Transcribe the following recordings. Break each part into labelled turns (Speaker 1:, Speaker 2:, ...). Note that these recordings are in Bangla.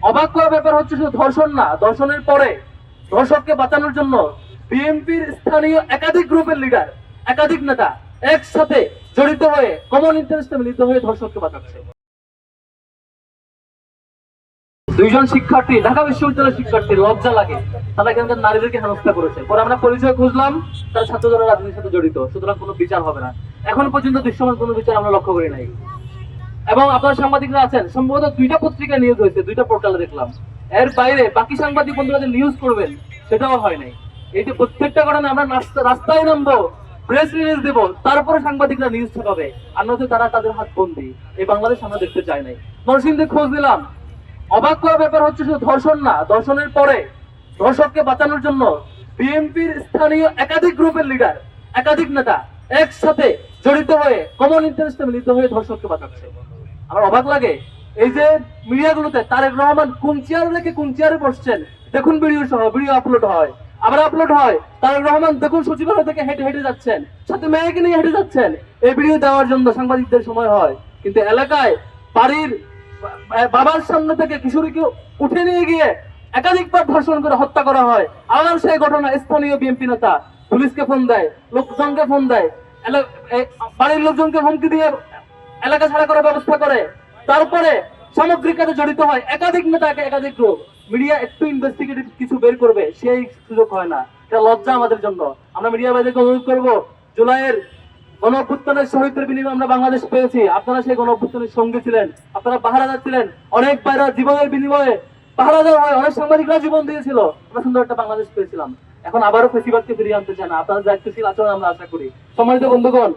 Speaker 1: অবাক করার ব্যাপার হচ্ছে শুধু ধর্ষণ না, ধর্ষণের পরে ধর্ষককে বাঁচানোর জন্য বিএনপির স্থানীয় একাধিক গ্রুপের লিডার, একাধিক নেতা একসাথে জড়িত হয়ে কমন ইন্টারেস্টে মিলিত হয়ে ধর্ষককে বাঁচাচ্ছে। দুইজন শিক্ষার্থী, ঢাকা বিশ্ববিদ্যালয়ের শিক্ষার্থী, লজ্জা লাগে, তারা এখানকার নারীদেরকে হেনস্থা করেছে। পরে আমরা পরিচয় খুঁজলাম, তারা ছাত্রদলের রাজনীতির সাথে জড়িত, সুতরাং কোনো বিচার হবে না। এখন পর্যন্ত দৃশ্যমান কোনো বিচার আমরা লক্ষ্য করি নাই। এবং আপনারা সাংবাদিকরা আছেন, সম্ভবত 2টা পত্রিকা নিউজ হয়েছে, 2টা পোর্টালে দেখলাম। এর বাইরে বাকি সাংবাদিক বন্ধুরা যে নিউজ করবেন সেটাও হয় নাই। এই যে প্রত্যেকটা ঘটনা আমরা রাস্তায় নামবো, প্রেস রিলিজ দেবো, তারপরে সাংবাদিকরা নিউজ ছাপাবে, আর নয়তো তারা তাদের হাত বন্দি। এই বাংলাদেশ আমরা দেখতে চাই নাই। নরসিংদীর খোঁজ দিলাম, অবাক করার ব্যাপার হচ্ছে শুধু ধর্ষণ না, ধর্ষণের পরে ধর্ষককে বাঁচানোর জন্য বিএনপির স্থানীয় একাধিক গ্রুপের লিডার, একাধিক নেতা একসাথে জড়িত হয়ে কমন ইন্টারেস্টে মিলিত হয়ে ধর্ষককে বাঁচাচ্ছে। আমার অবাক লাগে, এই যে মিডিয়াগুলোতে তারেক রহমান কোন চেয়ারে রেখে কোন চেয়ারে বসছেন দেখুন, ভিডিও সহ ভিডিও আপলোড হয়, আবার আপলোড হয়। তারেক রহমান দেখুন সচিবালয় থেকে হেঁটে হেঁটে যাচ্ছেন, সাথে মেয়েকে নিয়ে হেঁটে যাচ্ছেন। এই ভিডিও দেওয়ার জন্য সাংবাদিকদের সময় হয়, কিন্তু এলাকায় বাড়ির বাবার সামনে থেকে কিশোরীকে উঠে নিয়ে গিয়ে একাধিকবার ধর্ষণ করে হত্যা করা হয়। আবার সেই ঘটনা স্থানীয় বিএনপি নেতা পুলিশকে ফোন দেয়, লোকজনকে ফোন দেয়, বাড়ির লোকজনকে হুমকি দিয়ে এলাকা ছাড়া করার ব্যবস্থা করে। তারপরে সামগ্রিক কাজে জড়িত হয় একাধিক নেতা, একাধিক গ্রুপ। মিডিয়া একটু ইনভেস্টিগেটিভ কিছু বের করবে, সেই সুযোগ হয় না। এটা লজ্জা আমাদের জন্য। আমরা মিডিয়া ভাইদেরকে অনুরোধ করবো, জুলাইয়ের গণঅভ্যুত্থানের শহীদদের বিনিময়ে আমরা বাংলাদেশ পেয়েছি। আপনারা সেই গণঅভ্যুত্থানের সঙ্গে ছিলেন, আপনারা পাহারাদার ছিলেন। অনেক ভাইরা জীবনের বিনিময়ে পাহারাদার হয়, অনেক সাংবাদিকরা জীবন দিয়েছিল। আমরা সুন্দর একটা বাংলাদেশ পেয়েছিলাম। এখন আবারও ফেসিবাদকে ফিরিয়ে আনতে চায় না। আপনারা দায়িত্বশীল আচরণ আমরা আশা করি। সম্মানিত বন্ধুগণ,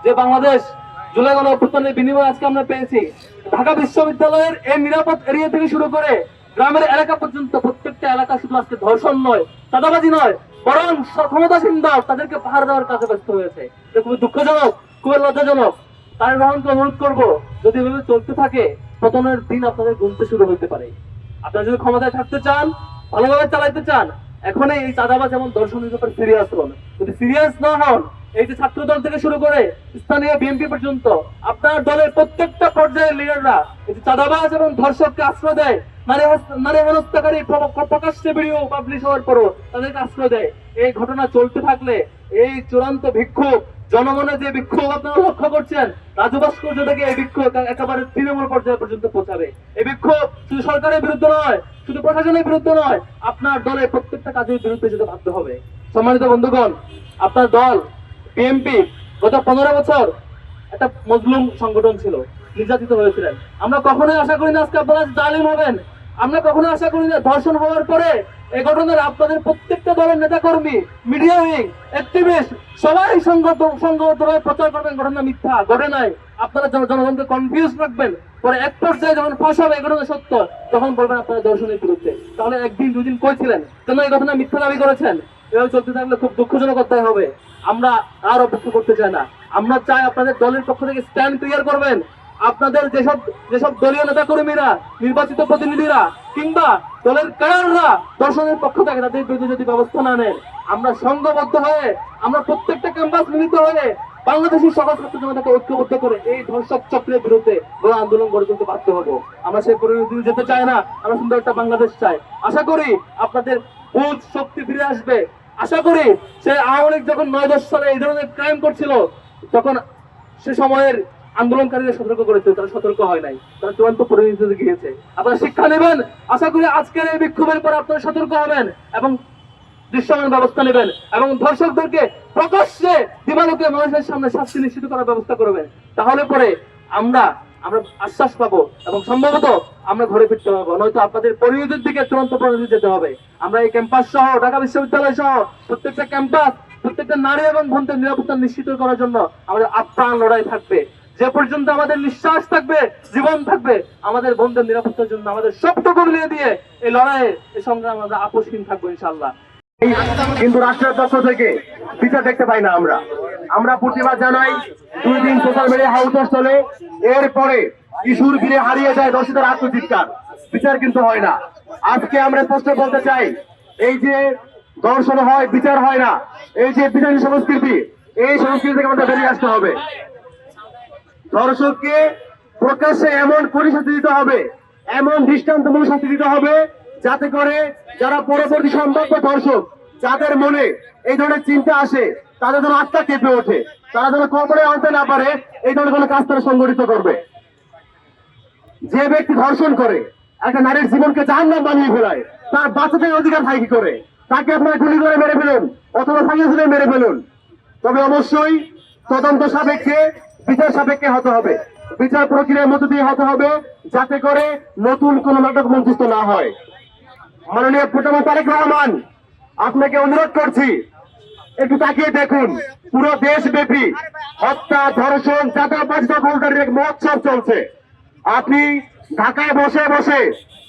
Speaker 1: যে বাংলাদেশ জুলাই গণঅভ্যুত্থানের বিনিময়ে আজকে আমরা পেয়েছি, ঢাকা বিশ্ববিদ্যালয়ের এই নিরাপদ এরিয়া থেকে শুরু করে গ্রামের এলাকা পর্যন্ত প্রত্যেকটা এলাকা শুধু আজকে ধর্ষণ নয়, চাঁদাবাজি নয়, বরং ক্ষমতাসীন দল তাদেরকে পাহাড় দেওয়ার কাজে ব্যস্ত হয়েছে। এটা খুবই দুঃখজনক, খুবই লজ্জাজনক। তারেক রহমানকে অনুরোধ করবো, যদি এভাবে চলতে থাকে পতনের দিন আপনাদের গুনতে শুরু হতে পারে। আপনারা যদি ক্ষমতায় থাকতে চান, ভালোভাবে চালাইতে চান, এখন এই চাঁদাবাজ এবং দর্শনের ব্যাপারে সিরিয়াস হন। যদি সিরিয়াস না হন, এই যে ছাত্র দল থেকে শুরু করে স্থানীয় বিএনপি পর্যন্ত আপনার দলের প্রত্যেকটা পর্যায়ের লিডাররা এই যে চাঁদাবাজ এবং ধর্ষককে আশ্রয় দেয়, নারী হেনস্থাকারী প্রকাশ্যে ভিডিও পাবলিশ হওয়ার পরও তাদেরকে আশ্রয় দেয়, এই ঘটনা চলতে থাকলে এই চূড়ান্ত বিক্ষোভ, জনমনে যে বিক্ষোভ আপনারা লক্ষ্য করছেন, রাজু ভাস্কর্য থেকে এই বিক্ষোভ একেবারে তৃণমূল পর্যায়ে পর্যন্ত পৌঁছাবে। এই বিক্ষোভ শুধু সরকারের বিরুদ্ধে নয়, শুধু প্রশাসনের বিরুদ্ধে নয়, আপনার দলের প্রত্যেকটা কাজের বিরুদ্ধে যেতে বাধ্য হবে। সম্মানিত বন্ধুগণ, আপনার দল বিএনপি গত 15 বছর একটা মজলুম সংগঠন ছিল, নির্যাতিত হয়েছিলেন। আমরা কখনোই আশা করি না আজকে আপনারা জালিম হবেন। আমরা কখনো আশা করি না ধর্ষণ হওয়ার পরে এই ঘটনার আপনাদের প্রত্যেকটা দলের নেতা কর্মী, মিডিয়া উইং, অ্যাক্টিভিস্ট সবাই সংগতভাবে প্রচার করবেন ঘটনা মিথ্যা, ঘটে নাই। আপনারা জনগণকে কনফিউজ রাখবেন, পরে এক পর্যায়ে যখন ফাঁস হবে এই ঘটনা সত্য, তখন বলবেন আপনারা ধর্ষণের বিরুদ্ধে। তাহলে একদিন দুদিন কই ছিলেন, কেন এই ঘটনা মিথ্যা দাবি করেছেন? এভাবে চলতে থাকলে খুব দুঃখজনক অধ্যায় হবে। আমরা আর অপেক্ষা করতে চাই না। আমরা চাই আপনাদের দলের পক্ষ থেকে স্ট্যান্ড ক্লিয়ার করবেন। আপনাদের যেসব দলীয় নেতা কর্মীরা, নির্বাচিত প্রতিনিধিরা কিংবা দলের ক্যাডাররা দর্শনের পক্ষ থেকে তাদের বিরুদ্ধে যদি ব্যবস্থা না নেন, আমরা সংঘবদ্ধ হয়ে, আমরা প্রত্যেকটা ক্যাম্পাস মিলিত হয়ে বাংলাদেশের সকল ছাত্র জনতাকে ঐক্যবদ্ধ করে এই ধর্ষক চক্রের বিরুদ্ধে বড় আন্দোলন গড়ে তুলতে বাধ্য হবো। আমরা সেই পরিণতি যেতে চাই না, আমরা সুন্দর একটা বাংলাদেশ চাই। আশা করি আপনাদের বুঝ শক্তি ফিরে আসবে। আশা করি সে আওয়ামী লীগ যখন 9-10 সালে এই ধরনের ক্রাইম করছিল, তখন সে সময়ের আন্দোলনকারীদের সতর্ক করেছিল, তারা সতর্ক হয় নাই, তারা চূড়ান্ত পরিণতিতে গিয়েছে। আপনারা শিক্ষা নেবেন। আশা করি আজকের এই বিক্ষোভের পর আপনারা সতর্ক হবেন এবং দৃশ্যমান ব্যবস্থা নেবেন এবং ধর্ষকদেরকে প্রকাশ্যে দিবালোকে মানুষের সামনে শাস্তি নিশ্চিত করার ব্যবস্থা করবেন। তাহলে পরে আমরা আশ্বাস পাবো এবং সম্ভবত আমরা ঘরে ফিরতে পারবো, নয়তো আপনাদের পরিণতির দিকে চূড়ান্ত পরিণতি যেতে হবে। আমরা এই ক্যাম্পাস সহ, ঢাকা বিশ্ববিদ্যালয় সহ প্রত্যেকটা ক্যাম্পাস, প্রত্যেকটা নারী এবং বোনদের নিরাপত্তা নিশ্চিত করার জন্য আমাদের আপ্রাণ লড়াই থাকবে। যে পর্যন্ত আমাদের নিঃশ্বাস থাকবে, জীবন থাকবে, আমাদের বোনদের নিরাপত্তার জন্য আমাদের সবটুকু মিলিয়ে দিয়ে এই লড়াইয়ে, এই সংগ্রামে আমরা আপোষহীন থাকবো ইনশাআল্লাহ।
Speaker 2: কিন্তু রাষ্ট্রের পক্ষ থেকে বিচার দেখতে পাই না। আমরা প্রতিবাদ জানাই। 2 দিন সোশ্যাল মিডিয়া হাউস চলে, এরপরে কিশোর ফিরে হারিয়ে যায় দর্শকের আত্মচিৎকার, বিচার কিন্তু হয় না। আজকে আমরা স্পষ্ট বলতে চাই, এই যে দর্শন হয়, বিচার হয় না, এই যে বিচারী সংস্কৃতি, এই সংস্কৃতি থেকে আমাদের বেরিয়ে আসতে হবে। দর্শককে প্রকাশ্যে এমন পরিস্থিতি দিতে হবে এমন দৃষ্টান্তমূলক শাস্তি দিতে হবে যাতে করে যারা পরবর্তী সম্ভাব্য দর্শক যাদের মনে এই ধরনের চিন্তা আসে তাদের যেন আত্মা কেঁপে ওঠে, তারা যেন কবরে আনতে না পারে এই ধরনের কোনো কাজ তারা সংগঠিত করবে। যে ব্যক্তি ধর্ষণ করে একটা নারীর জীবনকে জাহান্নাম বানিয়ে ফেলায়, তার বাঁচা থেকে অধিকার থাকে কি করে? তাকে আপনারা গুলি করে মেরে ফেলুন অথবা ফাঁসিয়ে ঝুলিয়ে মেরে ফেলুন, তবে অবশ্যই তদন্ত সাপেক্ষে বিচার সাপেক্ষে হতে হবে, বিচার প্রক্রিয়ার মধ্য দিয়ে হতে হবে, যাতে করে নতুন কোন নাটক মঞ্চস্থ না হয়। মাননীয় প্রধানমন্ত্রী তারেক রহমান, আপনাকে অনুরোধ করছি একটু তাকিয়ে দেখুন, পুরো দেশব্যাপী হত্যা, ধর্ষণ, চাঁদাবাজি দখলদারির এক মহোৎসব চলছে। আপনি ঢাকায় বসে বসে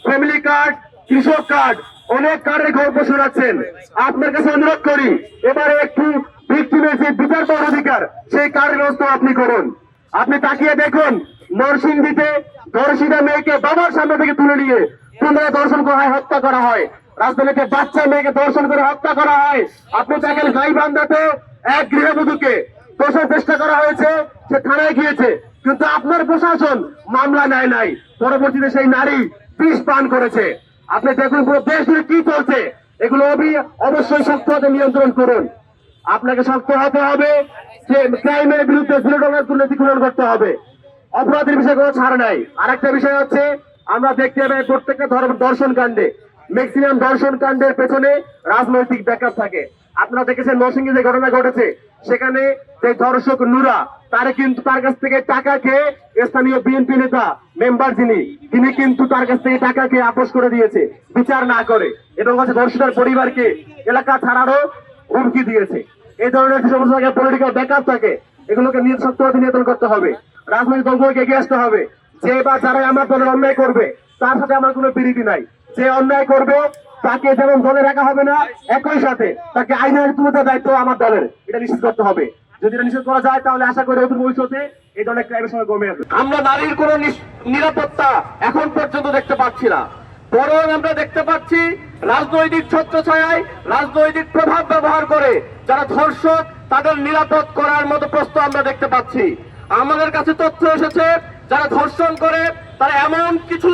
Speaker 2: ফ্যামিলি কার্ড, কৃষক কার্ড, অনেক কার্ডের গল্প শোনাচ্ছেন। আপনার কাছে অনুরোধ করি এবারে একটু ভিক্টিমের যে বিচার পাওয়ার অধিকার সেই কার্ডের ব্যবস্থা আপনি করুন। আপনি তাকিয়ে দেখুন, নরসিংদীতে ধর্ষিতা মেয়েকে বাবার সামনে থেকে তুলে নিয়ে পুনরায় দর্শন করা হয়, হত্যা করা হয়। রাজধানীতে বাচ্চা মেয়েকে দর্শন করে হত্যা করা হয়। আপনি দেখেন গাইবান্ধাতে এক গৃহবধূকে দোষের চেষ্টা করা হয়েছে, সে থানায় গিয়েছে, কিন্তু আপনার প্রশাসন মামলা নেয় নাই। পরবর্তীতে সেই নারী বিষ পান করেছে। আপনি দেখুন পুরো দেশ জুড়ে কি চলছে, এগুলো অবশ্যই শক্ত হাতে নিয়ন্ত্রণ করুন। আপনাকে শক্ত হতে হবে, যে ক্রাইমের বিরুদ্ধে দৃঢ় দুর্নীতি খনন করতে হবে। অপরাধের বিষয়ে কোনো ছাড় নাই। আরেকটা বিষয় হচ্ছে, আমরা দেখতে পাই প্রত্যেকটা দর্শন কাণ্ডে, ম্যাক্সিমাম দর্শন কাণ্ডের পেছনে রাজনৈতিক ব্যাকআপ থাকে। আপনারা দেখেছেন নরসিংদী যে ঘটনা ঘটেছে, সেখানে যে ধর্ষক নুরা, তার কাছ থেকে টাকা খেয়ে স্থানীয় বিএনপি নেতা মেম্বার তিনি কিন্তু তার কাছ থেকে টাকা খেয়ে আপোষ করে দিয়েছে বিচার না করে, এবং ধর্ষিতার পরিবারকে এলাকা ছাড়ারও হুমকি দিয়েছে। এই ধরনের সমস্ত জায়গায় পলিটিক্যাল ব্যাকআপ থাকে, এগুলোকে শক্তভাবে নিয়ন্ত্রণ করতে হবে। রাজনৈতিক দলগুলোকে এগিয়ে আসতে হবে। যে বা যারা আমার দলের অন্যায় করবে তার সাথে আমার কোনো বিরোধী নাই। যে অন্যায় করবে তাকে যেমন দলে রাখা হবে না, একই সাথে তাকে আইনের তুলে দেওয়ার দায়িত্ব আমার দলের, এটা নিশ্চিত করতে হবে। যদি এটা নিশ্চিত করা যায় তাহলে আশা করি অদূর ভবিষ্যতে এই ধরনের ক্রাইমের সময় কমে আসবে।
Speaker 3: আমরা নারীর কোন নিরাপত্তা এখন পর্যন্ত দেখতে পাচ্ছি না, বরং আমরা দেখতে পাচ্ছি রাজনৈতিক ছত্রছায়ায় রাজনৈতিক প্রভাব ব্যবহার করে যারা ধর্ষক তাদের নিরাপদ করার মতো প্রশ্ন আমরা দেখতে পাচ্ছি। আমাদের কাছে তথ্য এসেছে, যারা ধর্ষণ করে তারা এমন কিছু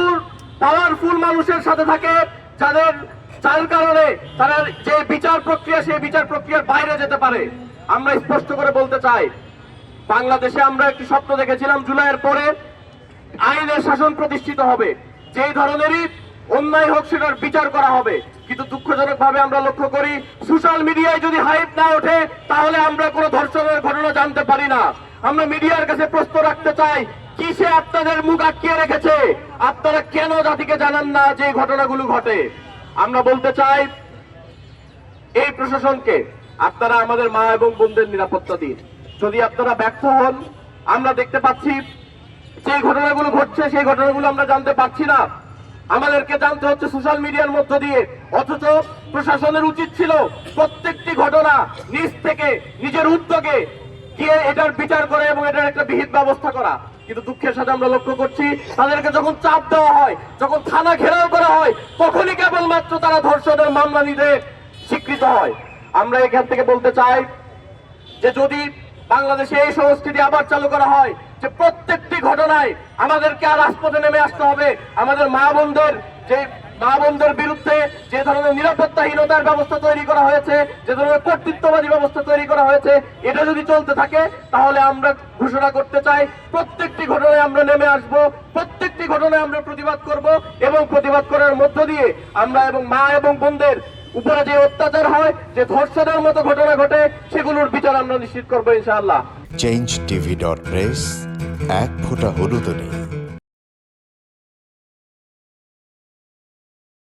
Speaker 3: পাওয়ারফুল মানুষের সাথে থাকে যার কারণে তারা যে বিচার প্রক্রিয়া সেই বিচার প্রক্রিয়ার বাইরে যেতে পারে। আমরা স্পষ্ট করে বলতে চাই, বাংলাদেশে আমরা একটি স্বপ্ন দেখেছিলাম জুলাইয়ের পরে আইনের শাসন প্রতিষ্ঠিত হবে, যেই ধরনেরই অন্যায় হোক সেটার বিচার করা হবে। কিন্তু দুঃখজনক ভাবে আমরা লক্ষ্য করি, সোশ্যাল মিডিয়ায় যদি হাইপ না ওঠে তাহলে আমরা কোনো ধর্ষণের ঘটনা জানতে পারি না। আমরা মিডিয়ার কাছে প্রশ্ন রাখতে চাই, কিসে আপনাদের মুখ আটকিয়ে রেখেছে? আপনারা কেন জাতিকে জানান না যে ঘটনাগুলো ঘটে? আমরা বলতে চাই এই প্রশাসনকে, আপনারা আমাদের মা এবং বোনদের নিরাপত্তা দিন। যদি আপনারা ব্যর্থ হন, আমরা দেখতে পাচ্ছি যে ঘটনাগুলো ঘটছে সেই ঘটনাগুলো আমরা জানতে পারছি না, আমাদেরকে জানতে হচ্ছে সোশ্যাল মিডিয়ার মধ্য দিয়ে। অথচ প্রশাসনের উচিত ছিল প্রত্যেকটি ঘটনা নিজ থেকে নিজের উদ্যোগে গিয়ে এটার বিচার করে এবং এটার একটা বিহিত ব্যবস্থা করা। কিন্তু দুঃখের সাথে আমরা লক্ষ্য করছি, তাদেরকে যখন চাপ দেওয়া হয়, যখন থানা ঘেরাও করা হয়, তখনই কেবলমাত্র তারা ধর্ষণের মামলা নিতে স্বীকৃত হয়। আমরা এখান থেকে বলতে চাই যে যদি বাংলাদেশে এই সংস্কৃতি আবার চালু করা হয়, যে প্রত্যেকটি ঘটনায় আমাদেরকে আর রাজপথে নেমে আসতে হবে, আমাদের মা বোনদের বিরুদ্ধে যে ধরনের নিরাপত্তাহীনতার ব্যবস্থা তৈরি করা হয়েছে, যে ধরনের কর্তৃত্ববাদী ব্যবস্থা তৈরি করা হয়েছে, এটা যদি চলতে থাকে তাহলে আমরা ঘোষণা করতে চাই প্রত্যেকটি ঘটনায় আমরা নেমে আসব, প্রত্যেকটি ঘটনায় আমরা প্রতিবাদ করব, এবং প্রতিবাদ করার মধ্য দিয়ে আমরা এবং মা এবং বোনদের উপরে যে অত্যাচার হয়, যে ধর্ষণের মতো ঘটনা ঘটে, সেগুলোর বিচার আমরা নিশ্চিত করবো ইনশাআল্লাহ।
Speaker 4: changeTV.press, এক ফোঁটা হলুদ নেই।